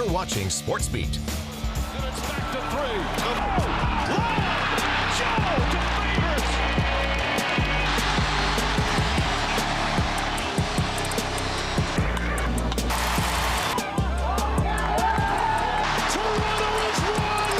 You're watching SportsBeat. And it's back to three. Joe to Favors. Toronto has won.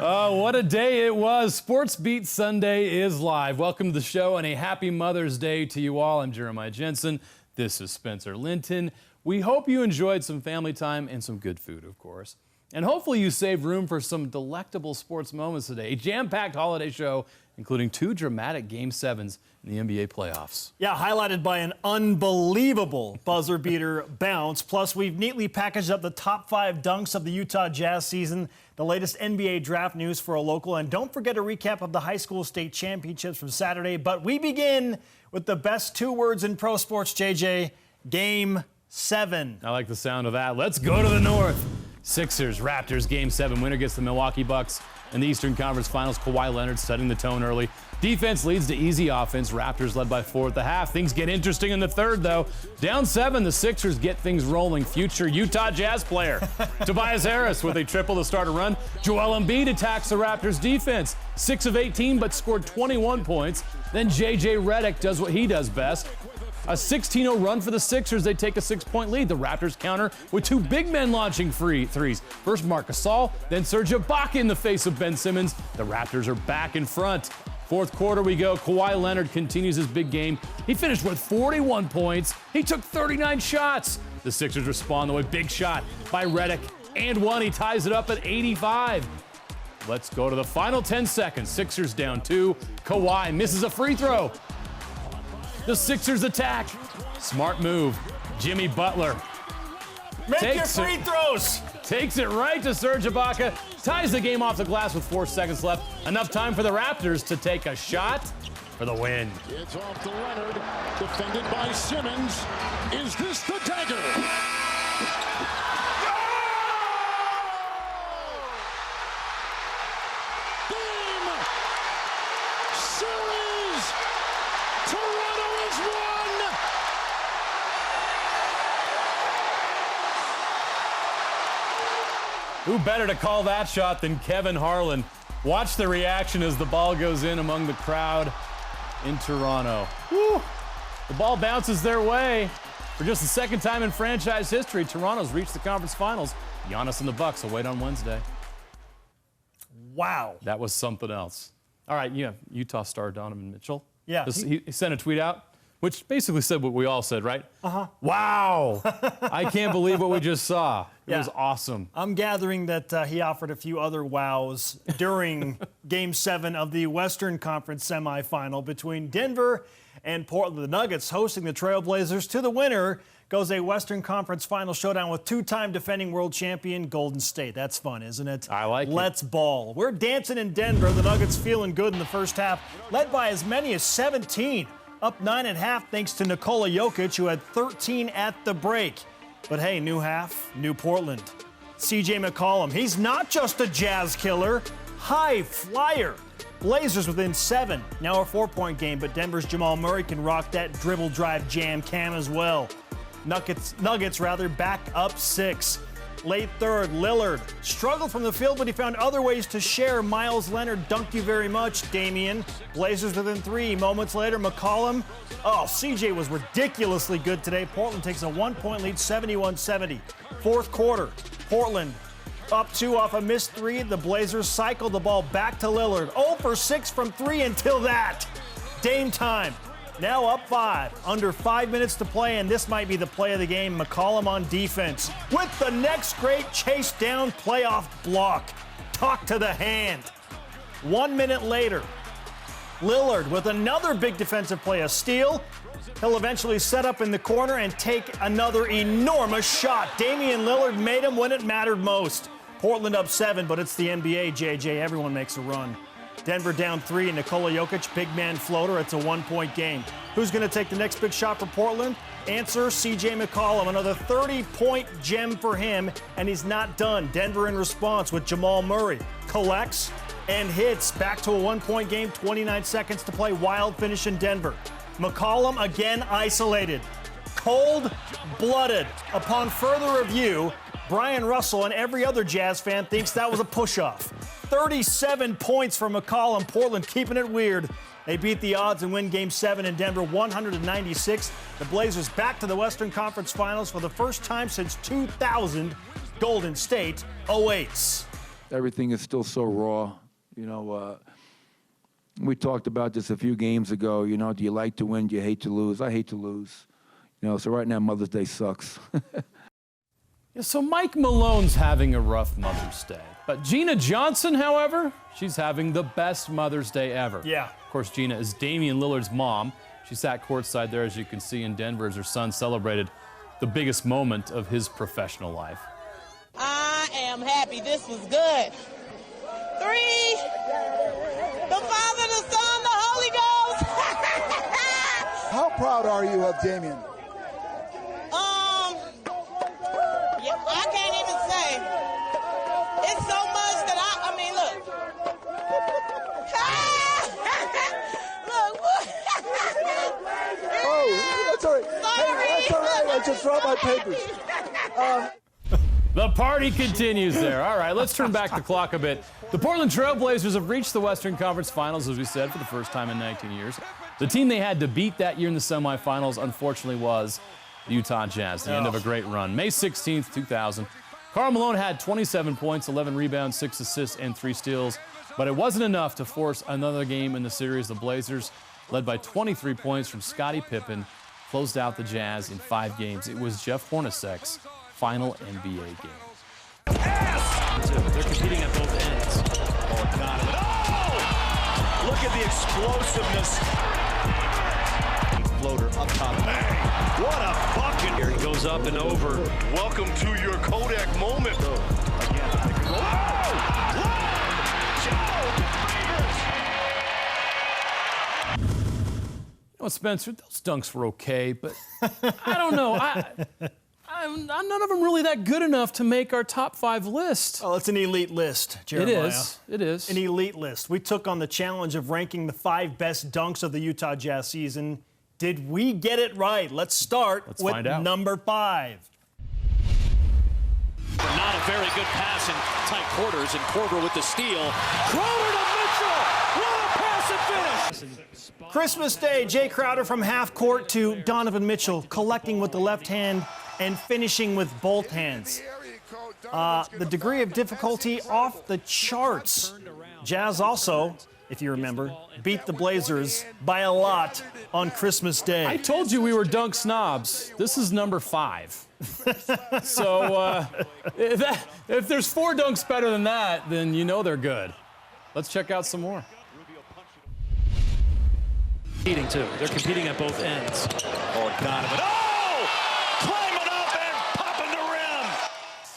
Oh, what a day it was. SportsBeat Sunday is live. Welcome to the show and a happy Mother's Day to you all. I'm Jeremiah Jensen. This is Spencer Linton. We hope you enjoyed some family time and some good food, of course. And hopefully you saved room for some delectable sports moments today. A jam-packed holiday show, including 2 dramatic Game 7s in the NBA playoffs. Yeah, highlighted by an unbelievable buzzer beater bounce. Plus, we've neatly packaged up the top 5 dunks of the Utah Jazz season, the latest NBA draft news for a local, and don't forget a recap of the high school state championships from Saturday. But we begin with the best 2 words in pro sports, JJ, Game 7. I like the sound of that. Let's go to the north. Sixers, Raptors, Game 7. Winner gets the Milwaukee Bucks in the Eastern Conference Finals. Kawhi Leonard setting the tone early. Defense leads to easy offense. Raptors led by 4 at the half. Things get interesting in the third, though. Down 7, the Sixers get things rolling. Future Utah Jazz player Tobias Harris with a triple to start a run. Joel Embiid attacks the Raptors defense. 6 of 18, but scored 21 points. Then J.J. Redick does what he does best. A 16-0 run for the Sixers. They take a 6-point lead. The Raptors counter with 2 big men launching threes. First Marc Gasol, then Serge Ibaka in the face of Ben Simmons. The Raptors are back in front. Fourth quarter we go. Kawhi Leonard continues his big game. He finished with 41 points. He took 39 shots. The Sixers respond with a big shot by Redick and one. He ties it up at 85. Let's go to the final 10 seconds. Sixers down 2. Kawhi misses a free throw. The Sixers attack. Smart move. Jimmy Butler Make your free throws. Takes it right to Serge Ibaka. Ties the game off the glass with 4 seconds left. Enough time for the Raptors to take a shot for the win. It's off to Leonard, defended by Simmons. Is this the dagger? Game series. Toronto has won. Who better to call that shot than Kevin Harlan? Watch the reaction as the ball goes in among the crowd in Toronto. Woo. The ball bounces their way. For just the 2nd time in franchise history, Toronto's reached the conference finals. Giannis and the Bucks will wait on Wednesday. Wow. That was something else. All right, yeah, Utah star Donovan Mitchell. Yeah. He sent a tweet out, which basically said what we all said, right? Uh-huh. Wow. I can't believe what we just saw. It Yeah. was awesome. I'm gathering that he offered a few other wows during Game 7 of the Western Conference semifinal between Denver and Portland. The Nuggets hosting the Trailblazers. To the winner goes a Western Conference final showdown with 2-time defending world champion Golden State. That's fun, isn't it? I like it. Let's ball. We're dancing in Denver. The Nuggets feeling good in the first half, led by as many as 17. Up 9.5 thanks to Nikola Jokic, who had 13 at the break. But hey, new half, new Portland. CJ McCollum, he's not just a Jazz killer, high flyer. Blazers within 7, now a 4-point game, but Denver's Jamal Murray can rock that dribble drive jam cam as well. Nuggets back up 6. Late third, Lillard struggled from the field, but he found other ways to share. Miles Leonard dunked you very much, Damian. Blazers within 3. Moments later, McCollum. Oh, CJ was ridiculously good today. Portland takes a 1-point lead, 71-70. Fourth quarter, Portland up 2 off a missed 3. The Blazers cycle the ball back to Lillard. 0 for 6 from 3 until that. Dame time. Now up 5, under 5 minutes to play, and this might be the play of the game. McCollum on defense with the next great chase down playoff block. Talk to the hand. 1 minute later, Lillard with another big defensive play, a steal. He'll eventually set up in the corner and take another enormous shot. Damian Lillard made him when it mattered most. Portland up 7, but it's the NBA, JJ. Everyone makes a run. Denver down 3, and Nikola Jokic, big man floater. It's a 1-point game. Who's going to take the next big shot for Portland? Answer, CJ McCollum. Another 30-point gem for him, and he's not done. Denver in response with Jamal Murray. Collects and hits. Back to a 1-point game, 29 seconds to play. Wild finish in Denver. McCollum again isolated. Cold-blooded. Upon further review, Brian Russell and every other Jazz fan thinks that was a push-off. 37 points for McCollum. Portland keeping it weird. They beat the odds and win Game 7 in Denver, 196. The Blazers back to the Western Conference Finals for the first time since 2000. Golden State awaits. Everything is still so raw. You know, we talked about this a few games ago. You know, do you like to win? Do you hate to lose? I hate to lose. You know, so right now Mother's Day sucks. Yeah, so Mike Malone's having a rough Mother's Day. But Gina Johnson, however, she's having the best Mother's Day ever. Yeah. Of course, Gina is Damian Lillard's mom. She sat courtside there, as you can see, in Denver as her son celebrated the biggest moment of his professional life. I am happy. This was good. 3, the Father, the Son, the Holy Ghost. How proud are you of Damian? Yeah, I can't even say. It's so much that I mean, look. Look. Oh, that's all right. Sorry. Hey, that's all right. I just dropped my papers. The party continues there. All right, let's turn back the clock a bit. The Portland Trail Blazers have reached the Western Conference Finals, as we said, for the first time in 19 years. The team they had to beat that year in the semifinals, unfortunately, was the Utah Jazz, the end of a great run. May 16th, 2000. Karl Malone had 27 points, 11 rebounds, 6 assists, and 3 steals. But it wasn't enough to force another game in the series. The Blazers, led by 23 points from Scottie Pippen, closed out the Jazz in 5 games. It was Jeff Hornacek's final NBA game. They're competing at both ends. Oh, look at the explosiveness. Floater up top. Hey, what a bucket. Here he goes up and over. Welcome to your Kodak moment. Again, You know, Spencer, those dunks were okay, but I don't know. None of them really that good enough to make our top 5 list. Oh, it's an elite list, Jeremiah. It is. It is. An elite list. We took on the challenge of ranking the 5 best dunks of the Utah Jazz season. Did we get it right? Let's start with number 5. Not a very good pass in tight quarters, and Korver with the steal. Crowder to Mitchell! What a pass and finish! Christmas Day, Jay Crowder from half court to Donovan Mitchell, collecting with the left hand and finishing with both hands. The degree of difficulty off the charts. Jazz also, if you remember, beat the Blazers by a lot on Christmas Day. I told you we were dunk snobs. This is number 5. So if there's 4 dunks better than that, then you know they're good. Let's check out some more. competing too. They're competing at both ends. Oh, Donovan. Oh! Climbing up and popping the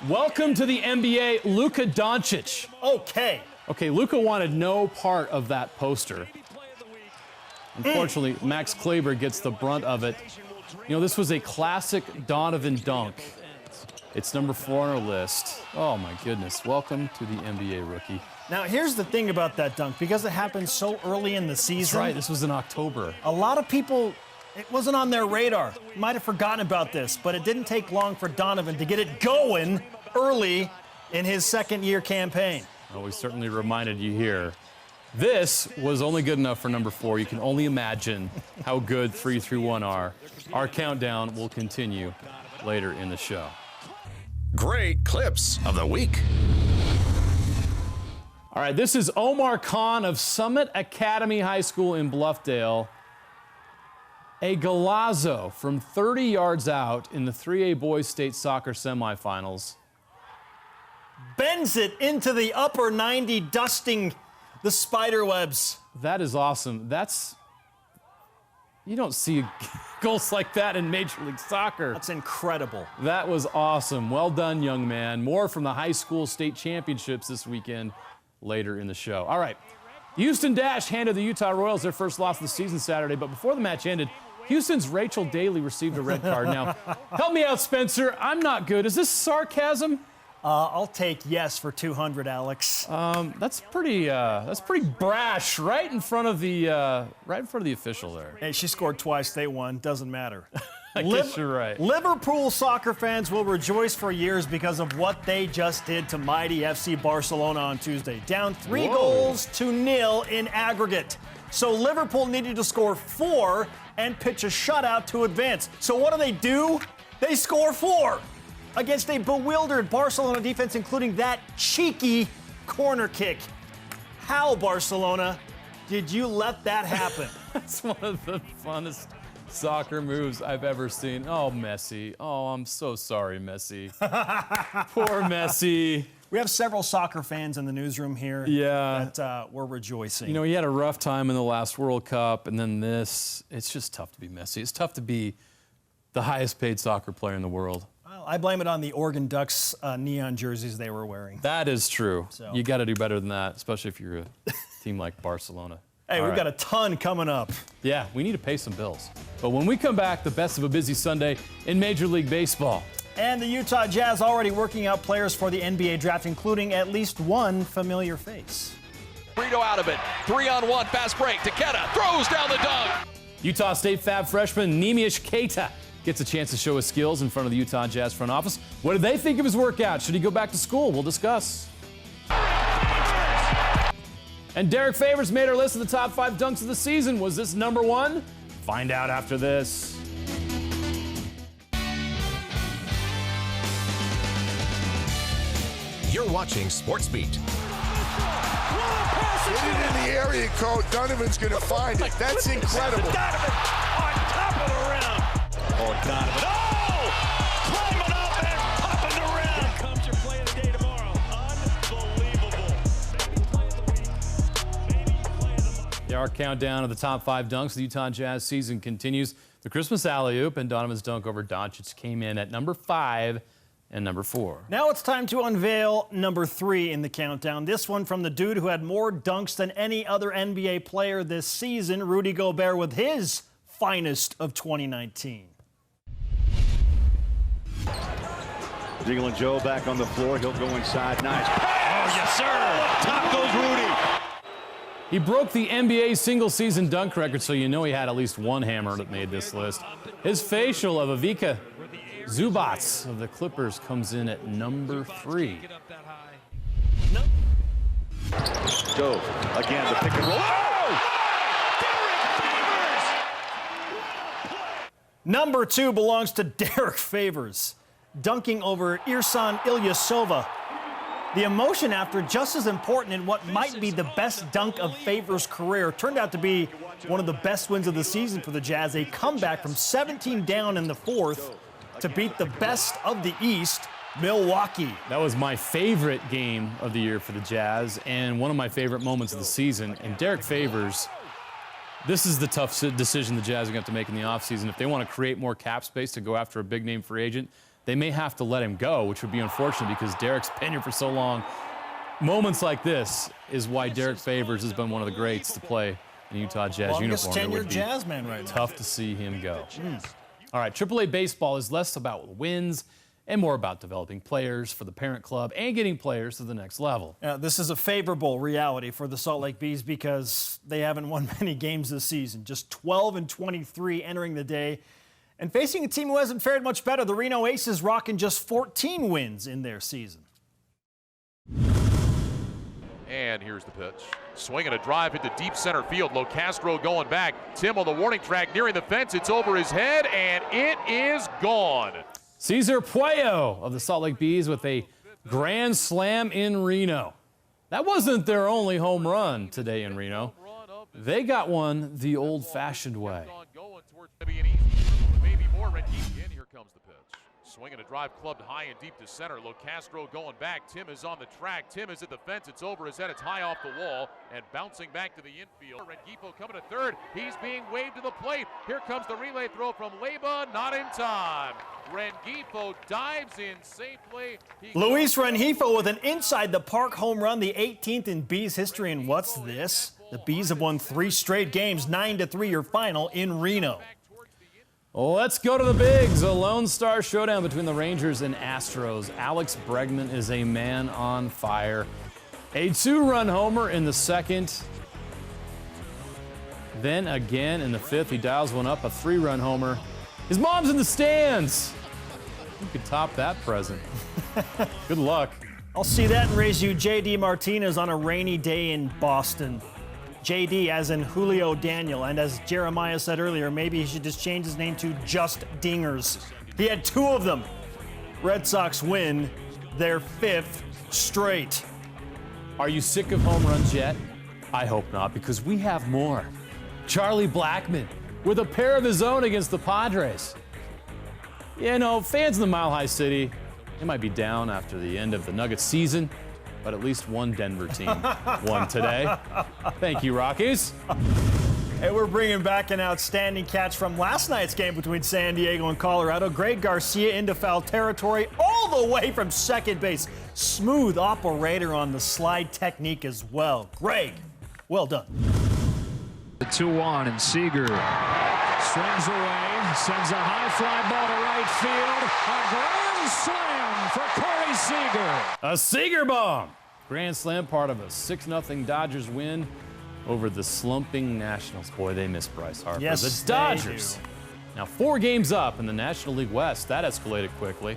rim. Welcome to the NBA, Luka Doncic. Okay, Luka wanted no part of that poster. Unfortunately, Max Kleber gets the brunt of it. You know, this was a classic Donovan dunk. It's number 4 on our list. Oh, my goodness. Welcome to the NBA, rookie. now here's the thing about that dunk. Because it happened so early in the season. That's right. This was in October. A lot of people, it wasn't on their radar. Might have forgotten about this, but it didn't take long for Donovan to get it going early in his second-year campaign. Well, we certainly reminded you here. This was only good enough for number 4. You can only imagine how good 3 through 1 are. Our countdown will continue later in the show. Great clips of the week. All right, this is Omar Khan of Summit Academy High School in Bluffdale. A golazo from 30 yards out in the 3A boys state soccer semifinals. Bends it into the upper 90, dusting the spider webs. That is awesome. You don't see goals like that in Major League Soccer. That's incredible. That was awesome. Well done, young man. More from the high school state championships this weekend later in the show. All right. Houston Dash handed the Utah Royals their first loss of the season Saturday, but before the match ended, Houston's Rachel Daly received a red card. Now, help me out, Spencer. I'm not good. Is this sarcasm? I'll take yes for 200, Alex. That's pretty brash, right in front of the official there. Hey, she scored twice. They won. Doesn't matter. I guess you're right. Liverpool soccer fans will rejoice for years because of what they just did to mighty FC Barcelona on Tuesday. Down 3-0 in aggregate. So Liverpool needed to score 4 and pitch a shutout to advance. So what do? They score 4 against a bewildered Barcelona defense, including that cheeky corner kick. How, Barcelona, did you let that happen? That's one of the funnest soccer moves I've ever seen. Oh, Messi. Oh, I'm so sorry, Messi. Poor Messi. We have several soccer fans in the newsroom here that we're rejoicing. You know, he had a rough time in the last World Cup, and then this. It's just tough to be Messi. It's tough to be the highest paid soccer player in the world. Well, I blame it on the Oregon Ducks neon jerseys they were wearing. That is true. So. You got to do better than that, especially if you're a team like Barcelona. Hey, we've got a ton coming up. Yeah, we need to pay some bills. But when we come back, the best of a busy Sunday in Major League Baseball. And the Utah Jazz already working out players for the NBA draft, including at least one familiar face. Brito out of it. 3-on-1, fast break. Takeda throws down the dunk. Utah State Fab freshman Neemias Queta gets a chance to show his skills in front of the Utah Jazz front office. What did they think of his workout? Should he go back to school? We'll discuss. And Derrick Favors made our list of the top 5 dunks of the season. Was this number 1? Find out after this. You're watching SportsBeat. Get it in the area code. Donovan's going to find it. That's incredible. Donovan on top of the rim. Oh, Donovan. Oh! Climbing up and popping the rim. Comes your play of the day tomorrow. Unbelievable. Yeah, our countdown of the top 5 dunks of the Utah Jazz season continues. The Christmas alley-oop and Donovan's dunk over Doncic came in at number 5 and number 4. Now it's time to unveil number 3 in the countdown. This one from the dude who had more dunks than any other NBA player this season, Rudy Gobert, with his finest of 2019. Jingling Joe back on the floor. He'll go inside. Nice. Oh, yes, sir. Top goes Rudy. He broke the NBA single-season dunk record, so you know he had at least one hammer that made this list. His facial of Ivica Zubac of the Clippers comes in at number 3. Joe, again, the pick and roll. Number 2 belongs to Derrick Favors, dunking over Ersan Ilyasova. The emotion after, just as important in what might be the best dunk of Favors' career, turned out to be one of the best wins of the season for the Jazz. A comeback from 17 down in the 4th to beat the best of the East, Milwaukee. That was my favorite game of the year for the Jazz and one of my favorite moments of the season. And Derrick Favors, this is the tough decision the Jazz are going to have to make in the offseason. If they want to create more cap space to go after a big-name free agent, they may have to let him go, which would be unfortunate because Derrick's been here for so long. Moments like this is why Derrick Favors has been one of the greats to play in the Utah Jazz uniform. Longest tenured Jazz man right now. Tough to see him go. All right, AAA baseball is less about wins and more about developing players for the parent club and getting players to the next level. This is a favorable reality for the Salt Lake Bees because they haven't won many games this season. Just 12-23 entering the day. And facing a team who hasn't fared much better, the Reno Aces rocking just 14 wins in their season. And here's the pitch. Swinging a drive into deep center field. Locastro going back. Tim on the warning track nearing the fence. It's over his head, and it is gone. Cesar Puello of the Salt Lake Bees with a grand slam in Reno. That wasn't their only home run today in Reno. They got one the old-fashioned way. Here comes the pitch. Swinging a drive clubbed high and deep to center. Locastro going back. Tim is on the track. Tim is at the fence. It's over his head. It's high off the wall and bouncing back to the infield. Rengifo coming to third. He's being waved to the plate. Here comes the relay throw from Leyba. Not in time. Rengifo dives in safely. Luis Rengifo with an inside-the-park home run, the 18th in Bees history. And what's this? The Bees have won 3 straight games, 9-3 your final in Reno. Let's go to the bigs. A Lone Star showdown between the Rangers and Astros. Alex Bregman is a man on fire. A 2-run homer in the second. Then again in the fifth, he dials one up, a 3-run homer. His mom's in the stands. Who could top that present? Good luck. I'll see that and raise you J.D. Martinez on a rainy day in Boston. J.D. as in Julio Daniel, and as Jeremiah said earlier, maybe he should just change his name to Just Dingers. He had 2 of them. Red Sox win their 5th straight. Are you sick of home runs yet? I hope not, because we have more. Charlie Blackmon with a pair of his own against the Padres. You know, fans in the Mile High City, they might be down after the end of the Nuggets season, but at least one Denver team won today. Thank you, Rockies. And we're bringing back an outstanding catch from last night's game between San Diego and Colorado. Greg Garcia into foul territory all the way from second base. Smooth operator on the slide technique as well. Greg, well done. The 2-1 and Seager swings away, sends a high fly ball to right field. A grand slam for Corey Seager. A Seager bomb. Grand slam, part of a 6-0 Dodgers win over the slumping Nationals. Boy, they miss Bryce Harper. Yes, the Dodgers. Now 4 games up in the National League West. That escalated quickly.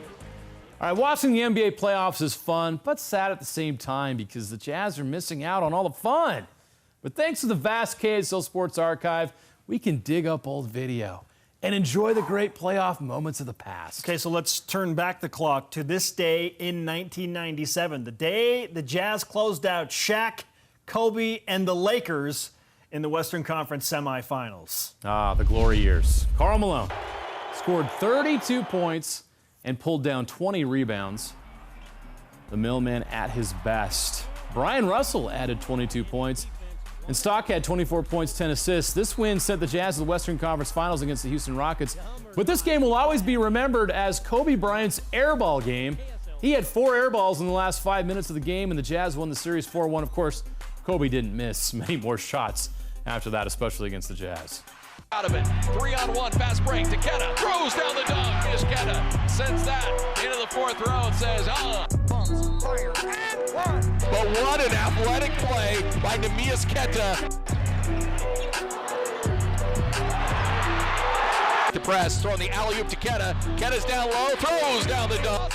All right, watching the NBA playoffs is fun, but sad at the same time because the Jazz are missing out on all the fun. But thanks to the vast KSL Sports Archive, we can dig up old video and enjoy the great playoff moments of the past. Okay, so let's turn back the clock to this day in 1997, the day the Jazz closed out Shaq, Kobe, and the Lakers in the Western Conference semifinals. Ah, the glory years. Karl Malone scored 32 points and pulled down 20 rebounds. The Millman at his best. Brian Russell added 22 points. And Stock had 24 points, 10 assists. This win sent the Jazz to the Western Conference Finals against the Houston Rockets. But this game will always be remembered as Kobe Bryant's airball game. He had 4 airballs in the last 5 minutes of the game, and the Jazz won the series 4-1. Of course, Kobe didn't miss many more shots after that, especially against the Jazz. Out of it, 3-on-1, fast break. Takeda throws down the dunk. Takeda sends that into the 4th row and says, fire, and 1. But what an athletic play by Neemias Queta. The press, throwing the alley-oop to Queta. Queta's down low, throws down the dunk.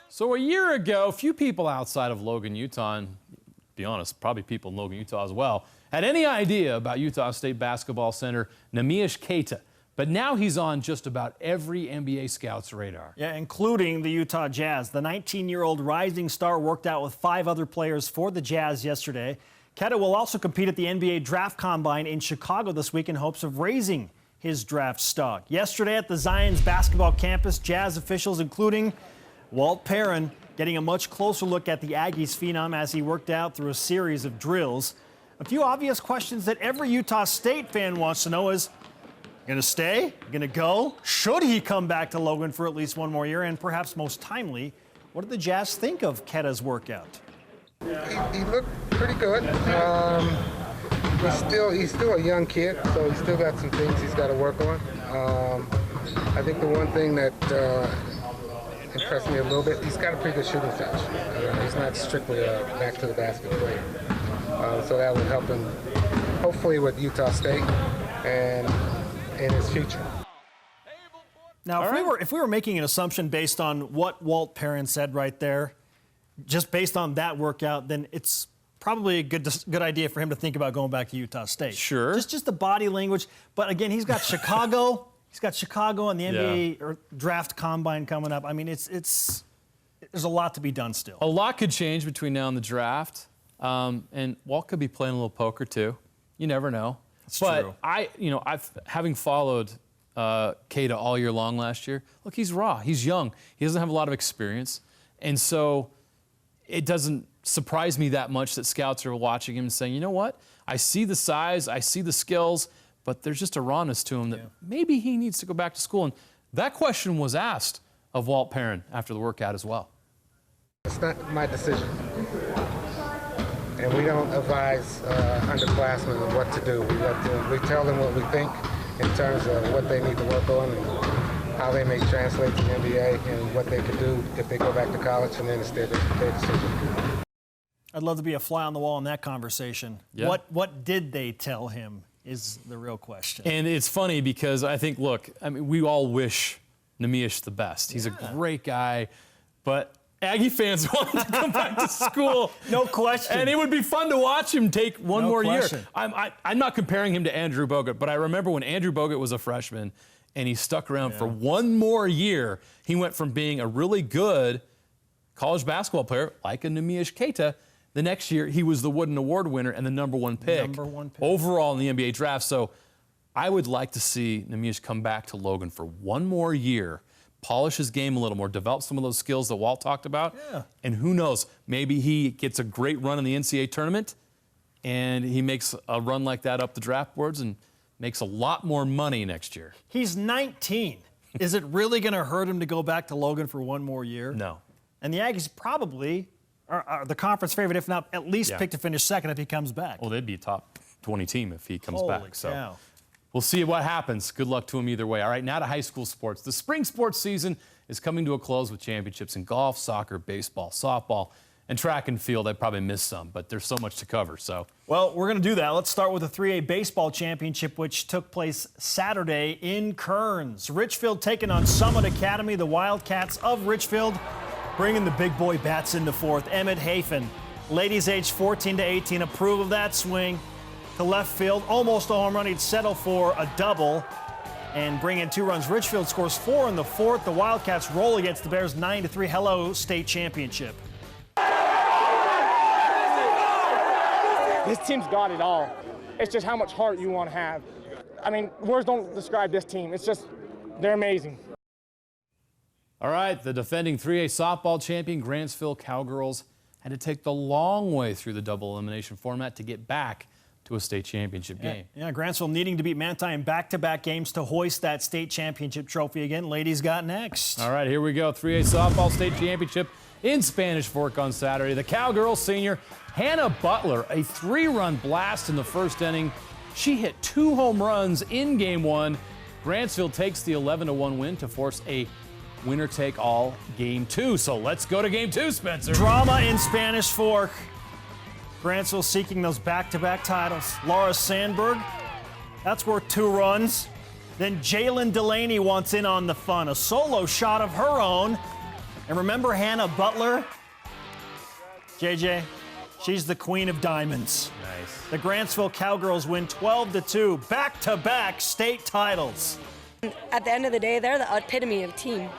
So a year ago, few people outside of Logan, Utah, and to be honest, probably people in Logan, Utah as well, had any idea about Utah State basketball center Neemias Queta. But now he's on just about every NBA scout's radar. Yeah, including the Utah Jazz. The 19-year-old rising star worked out with 5 other players for the Jazz yesterday. Queta will also compete at the NBA Draft Combine in Chicago this week in hopes of raising his draft stock. Yesterday at the Zions basketball campus, Jazz officials, including Walt Perrin, getting a much closer look at the Aggies phenom as he worked out through a series of drills. A few obvious questions that every Utah State fan wants to know is, gonna stay? Gonna go? Should he come back to Logan for at least 1 more year? And perhaps most timely, what did the Jazz think of Queta's workout? He looked pretty good. He's still a young kid, so he's still got some things he's got to work on. I think the one thing that impressed me a little bit, he's got a pretty good shooting touch. He's not strictly a back to the basket player. So that would help him, hopefully, with Utah State and in his future. Now, if we were making an assumption based on what Walt Perrin said right there, just based on that workout, then it's probably a good idea for him to think about going back to Utah State. Sure. Just the body language. But again, he's got Chicago. He's got Chicago and the NBA Draft Combine coming up. I mean, there's a lot to be done still. A lot could change between now and the draft. And Walt could be playing a little poker too. You never know. That's true. But having followed Queta all year long last year, look, he's raw. He's young. He doesn't have a lot of experience. And so it doesn't surprise me that much that scouts are watching him and saying, you know what? I see the size, I see the skills, but there's just a rawness to him that maybe he needs to go back to school. And that question was asked of Walt Perrin after the workout as well. It's not my decision. And we don't advise underclassmen of what to do. We tell them what we think, in terms of what they need to work on and how they may translate to the NBA and what they could do if they go back to college, and then it's their decision. I'd love to be a fly on the wall in that conversation. Yeah. What did they tell him is the real question. And it's funny because I think, look, I mean, we all wish Neemias the best. He's a great guy, but Aggie fans want him to come back to school. No question. And it would be fun to watch him take one more question. year. I'm not comparing him to Andrew Bogut, but I remember when Andrew Bogut was a freshman and he stuck around for one more year, he went from being a really good college basketball player, like a Neemias Queta. The next year, he was the Wooden Award winner and the #1 pick, overall in the NBA draft. So I would like to see Neemias come back to Logan for one more year, polish his game a little more, develop some of those skills that Walt talked about. Yeah. And who knows, maybe he gets a great run in the NCAA tournament and he makes a run like that up the draft boards and makes a lot more money next year. He's 19. Is it really going to hurt him to go back to Logan for one more year? No. And the Aggies probably are the conference favorite, if not at least pick to finish second if he comes back. Well, they'd be a top 20 team if he comes Holy back. So cow. we'll see what happens. Good luck to him either way. All right, now to high school sports. The spring sports season is coming to a close with championships in golf, soccer, baseball, softball, and track and field. I probably missed some, but there's so much to cover. So, well, we're going to do that. Let's start with the 3A baseball championship, which took place Saturday in Kearns. Richfield taking on Summit Academy, the Wildcats of Richfield, bringing the big boy bats into fourth. Emmett Hafen, ladies aged 14 to 18, approve of that swing to left field. Almost a home run. He'd settle for a double and bring in 2 runs. Richfield scores 4 in the fourth. The Wildcats roll against the Bears 9-3. Hello, state championship. This team's got it all. It's just how much heart you want to have. I mean, words don't describe this team. It's just, they're amazing. all right, the defending 3A softball champion Grantsville Cowgirls had to take the long way through the double elimination format to get back to a state championship game. Yeah, Grantsville needing to beat Manti in back-to-back games to hoist that state championship trophy again. Ladies got next. All right, here we go. 3A softball state championship in Spanish Fork on Saturday. The Cowgirls senior Hannah Butler, a 3-run blast in the first inning. She hit 2 home runs in game 1. Grantsville takes the 11-1 win to force a winner-take-all game 2. So let's go to game 2, Spencer. Drama in Spanish Fork. Grantsville seeking those back-to-back titles. Laura Sandberg, that's worth 2 runs. Then Jalen Delaney wants in on the fun. A solo shot of her own. And remember Hannah Butler? JJ, she's the queen of diamonds. Nice. The Grantsville Cowgirls win 12-2, back-to-back state titles. At the end of the day, they're the epitome of team.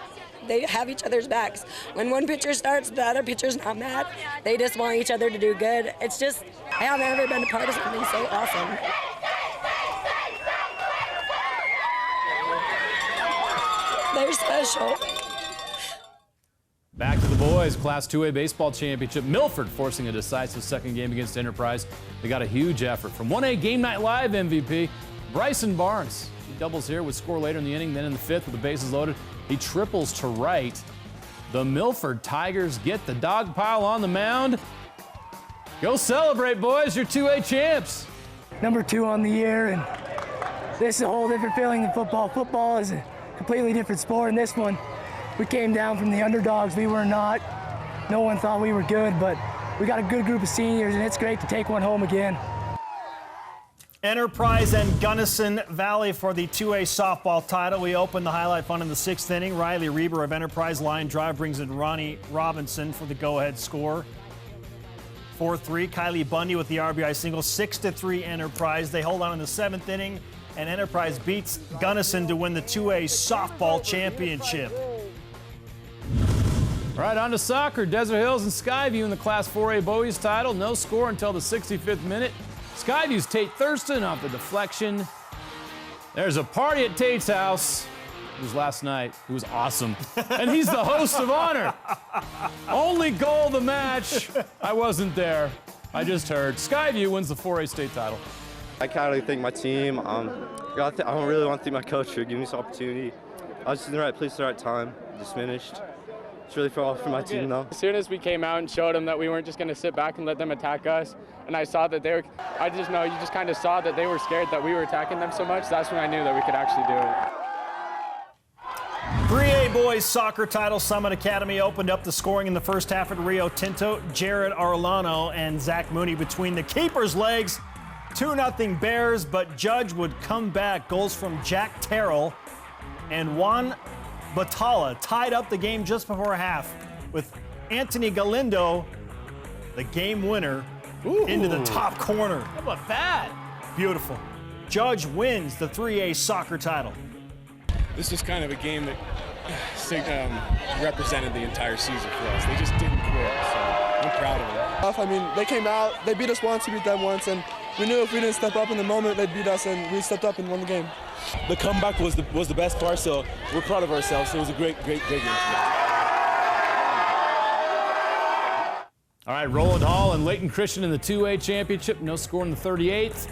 They have each other's backs. When one pitcher starts, the other pitcher's not mad. They just want each other to do good. It's just, I haven't ever been a part of something so awesome. They're special. Back to the boys, Class 2A baseball championship. Milford forcing a decisive second game against Enterprise. They got a huge effort from 1A Game Night Live MVP, Bryson Barnes. He doubles here with score later in the inning. Then in the 5th with the bases loaded, he triples to right. The Milford Tigers get the dog pile on the mound. Go celebrate, boys. You're 2A champs. Number 2 on the year, and this is a whole different feeling than football. Football is a completely different sport, and this one, we came down from the underdogs. We were not. No one thought we were good, but we got a good group of seniors, and it's great to take one home again. Enterprise and Gunnison Valley for the 2A softball title. We open the highlight fun in the 6th inning. Riley Reber of Enterprise line drive brings in Ronnie Robinson for the go-ahead score. 4-3, Kylie Bundy with the RBI single. 6-3 Enterprise. They hold on in the 7th inning, and Enterprise beats Gunnison to win the 2A softball championship. All right, on to soccer. Desert Hills and Skyview in the Class 4A Bowies title. No score until the 65th minute. Skyview's Tate Thurston off the deflection. There's a party at Tate's house. It was last night. It was awesome. And he's the host of honor. Only goal of the match. I wasn't there. I just heard. Skyview wins the 4A state title. I can't really thank my team. I really want to thank my coach for giving me this opportunity. I was just in the right place at the right time. Just finished. It's really far off for my team, though. As soon as we came out and showed them that we weren't just going to sit back and let them attack us, and I saw that they were, you just kind of saw that they were scared that we were attacking them so much. That's when I knew that we could actually do it. 3A Boys Soccer Title Summit Academy opened up the scoring in the first half at Rio Tinto. Jared Arellano and Zach Mooney between the keeper's legs. 2-0 Bears, but Judge would come back. Goals from Jack Terrell and Juan Batala tied up the game just before half with Anthony Galindo, the game winner, into the top corner. How about that? Beautiful. Judge wins the 3A soccer title. This was kind of a game that represented the entire season for us. They just didn't quit, so I'm proud of them. I mean, they came out, they beat us once, we beat them once, and we knew if we didn't step up in the moment, they'd beat us, and we stepped up and won the game. The comeback was the best part, so we're proud of ourselves. It was a great game. All right, Roland Hall and Leighton Christian in the 2A championship. No score in the 38th.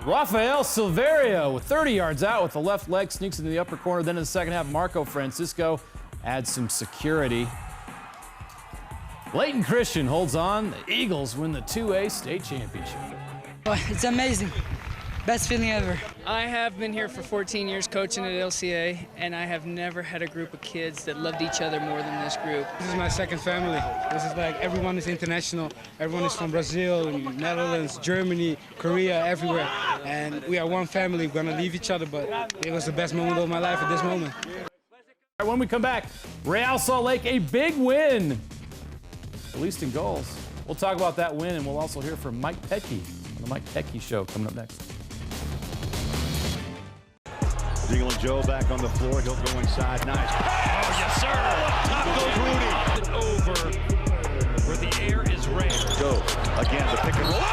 Rafael Silverio with 30 yards out with the left leg, sneaks into the upper corner. Then in the second half, Marco Francisco adds some security. Leighton Christian holds on. The Eagles win the 2A state championship. It's amazing. Best feeling ever. I have been here for 14 years coaching at LCA, and I have never had a group of kids that loved each other more than this group. This is my second family. This is like everyone is international. Everyone is from Brazil, Netherlands, Germany, Korea, everywhere. And we are one family. We're going to leave each other, but it was the best moment of my life at this moment. When we come back, Real Salt Lake, a big win, at least in goals. We'll talk about that win, and we'll also hear from Mike Petke on the Mike Petke Show coming up next. Jingle and Joe back on the floor. He'll go inside. Nice. Oh, yes, sir. Top goes Rudy. Over where the air is red. Joe again, the pick and roll.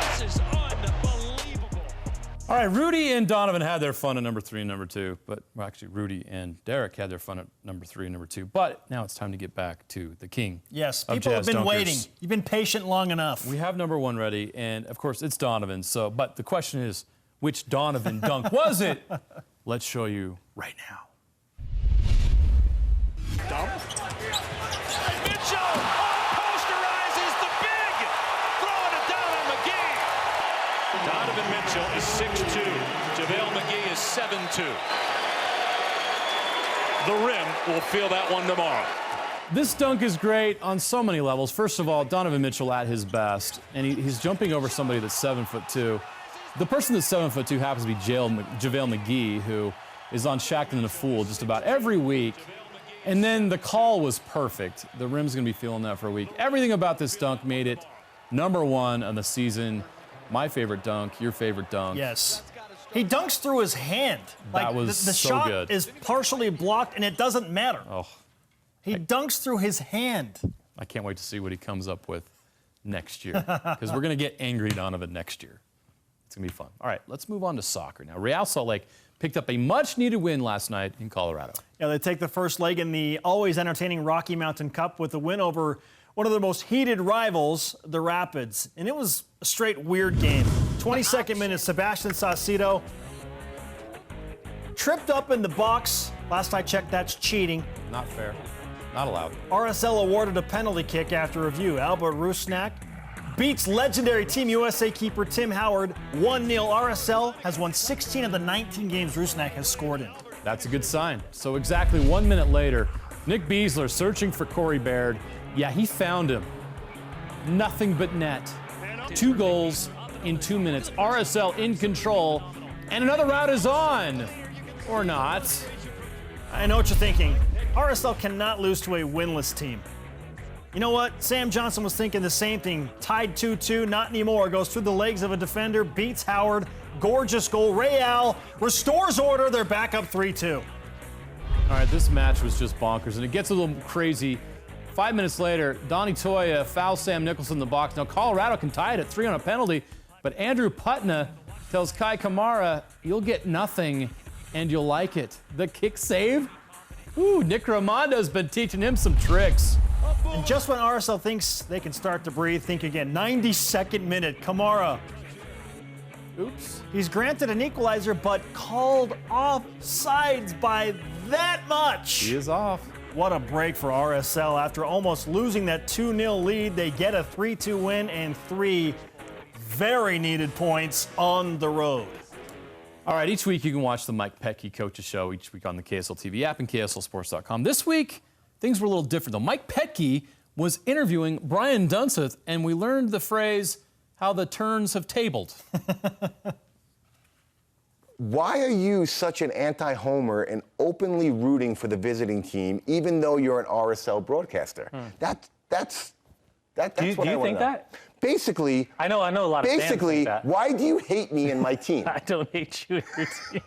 This is unbelievable. All right, Rudy and Donovan had their fun at number 3 and number 2, but well, actually Rudy and Derrick had their fun at number 3 and number 2. But now it's time to get back to the king. Yes, of people have jazz been dunkers. waiting. You've been patient long enough. We have number 1 ready, and of course it's Donovan. So, but the question is, which Donovan dunk was it? Let's show you right now. Dump. Mitchell posterizes the big. Throwing it down on McGee. Donovan Mitchell is 6'2". JaVale McGee is 7'2". The rim will feel that one tomorrow. This dunk is great on so many levels. First of all, Donovan Mitchell at his best, and he's jumping over somebody that's 7'2". The person that's 7'2" happens to be JaVale McGee, who is on Shaqtin' and a Fool just about every week. And then the call was perfect. The rim's gonna be feeling that for a week. Everything about this dunk made it number 1 on the season. My favorite dunk, your favorite dunk. Yes. He dunks through his hand. That was the so shot good. is partially blocked, and it doesn't matter. Oh, he dunks through his hand. I can't wait to see what he comes up with next year, because we're going to get angry Donovan next year. It's going to be fun. All right, let's move on to soccer now. Real Salt Lake picked up a much-needed win last night in Colorado. Yeah, they take the first leg in the always entertaining Rocky Mountain Cup with a win over one of their most heated rivals, the Rapids. And it was a straight weird game. 22nd minute, Sebastian Saucedo tripped up in the box. Last I checked, that's cheating. Not fair. Not allowed. RSL awarded a penalty kick after review. Albert Rusnak beats legendary Team USA keeper Tim Howard 1-0. RSL has won 16 of the 19 games Rusnak has scored in. That's a good sign. So exactly 1 minute later, Nick Beasler searching for Corey Baird. Yeah, he found him. Nothing but net. 2 goals in 2 minutes. RSL in control, and another round is on. Or not. I know what you're thinking. RSL cannot lose to a winless team. You know what? Sam Johnson was thinking the same thing. Tied 2-2, not anymore. Goes through the legs of a defender, beats Howard. Gorgeous goal. Real restores order. They're back up 3-2. All right, this match was just bonkers, and it gets a little crazy. 5 minutes later, Donnie Toya fouls Sam Nicholson in the box. Now, Colorado can tie it at 3 on a penalty, but Andrew Putna tells Kai Kamara, you'll get nothing, and you'll like it. The kick save? Ooh, Nick Ramondo's been teaching him some tricks. And just when RSL thinks they can start to breathe, think again. 92nd minute, Kamara Oops. He's granted an equalizer, but called offsides by that much. He is off. What a break for RSL. After almost losing that 2-0 lead, they get a 3-2 win and 3 very needed points on the road. All right, each week you can watch the Mike Petke Coaches Show each week on the KSL TV app and KSLSports.com. This week, things were a little different, though. Mike Petke was interviewing Brian Dunseth, and we learned the phrase, how the turns have tabled. Why are you such an anti-homer and openly rooting for the visiting team, even though you're an RSL broadcaster? That's what I want to know. Do you think that? Basically, I know a lot of fans think that. Why do you hate me and my team? I don't hate you and your team.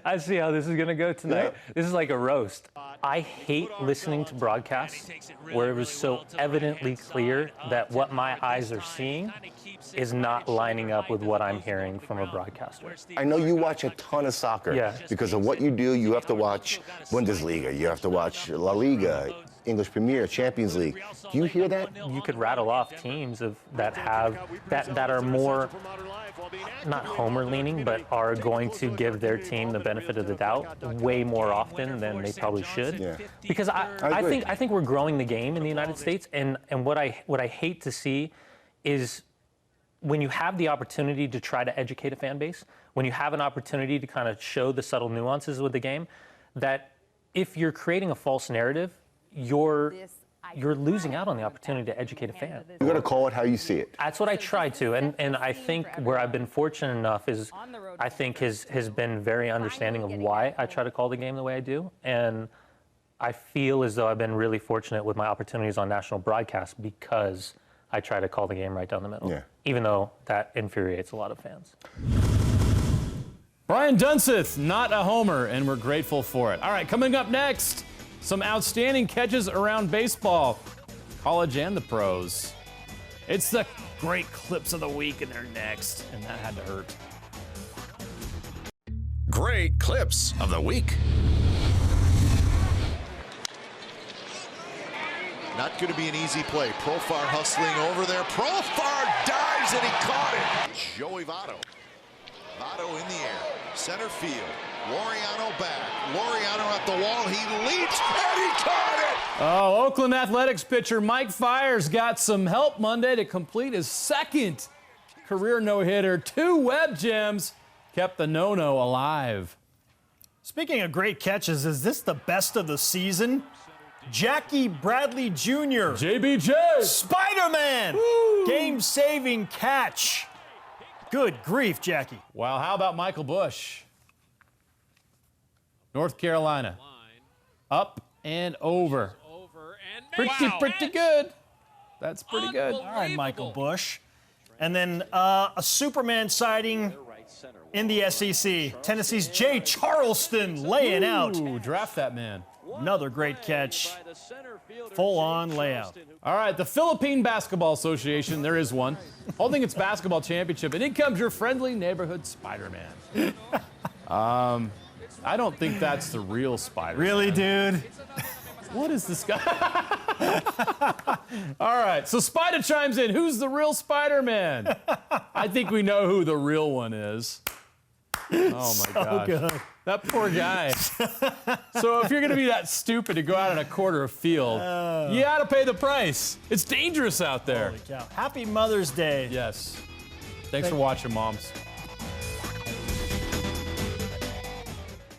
I see how this is going to go tonight. Yeah. This is like a roast. I hate listening to broadcasts where it was so evidently clear that what my eyes are seeing is not lining up with what I'm hearing from a broadcaster. I know you watch a ton of soccer. Yeah. Because of what you do, you have to watch Bundesliga, you have to watch La Liga, English Premier, Champions League. Do you hear that? You could rattle off teams that are more, not homer leaning, but are going to give their team the benefit of the doubt way more often than they probably should. Yeah. Because I think we're growing the game in the United States, and what I hate to see is when you have the opportunity to try to educate a fan base, when you have an opportunity to kind of show the subtle nuances with the game, that if you're creating a false narrative, you're losing out on the opportunity to educate a fan. You're going to call it how you see it. That's what I try to, and I think where I've been fortunate enough is I think has been very understanding of why I try to call the game the way I do, and I feel as though I've been really fortunate with my opportunities on national broadcast because I try to call the game right down the middle, even though that infuriates a lot of fans. Brian Dunseth, not a homer, and we're grateful for it. All right, coming up next, some outstanding catches around baseball, college and the pros. It's the great clips of the week, and they're next, and that had to hurt. Great clips of the week. Not going to be an easy play. Profar hustling over there. Profar dives, and he caught it. Joey Votto. Votto in the air. Center field. Laureano back. Laureano at the wall. He leaps, and he caught it. Oh, Oakland Athletics pitcher Mike Fiers got some help Monday to complete his second career no-hitter. 2 web gems kept the no-no alive. Speaking of great catches, is this the best of the season? Jackie Bradley Jr. JBJ. Spider-Man. Game-saving catch. Good grief, Jackie. Wow, how about Michael Bush? North Carolina. Up and over. Pretty good. That's pretty good. All right, Michael Bush. And then a Superman sighting in the SEC. Tennessee's Jay Charleston laying out. Draft that man. Another great catch. Full-on layout. All right, the Philippine Basketball Association, there is one, holding its basketball championship, and in comes your friendly neighborhood Spider-Man. I don't think that's the real Spider-Man. Really, dude? What is this guy? All right, so Spider chimes in. Who's the real Spider-Man? I think we know who the real one is. Oh, my gosh. Good. That poor guy. So if you're going to be that stupid to go out on a quarter of field, you got to pay the price. It's dangerous out there. Holy cow. Happy Mother's Day. Yes. Thanks for watching, moms.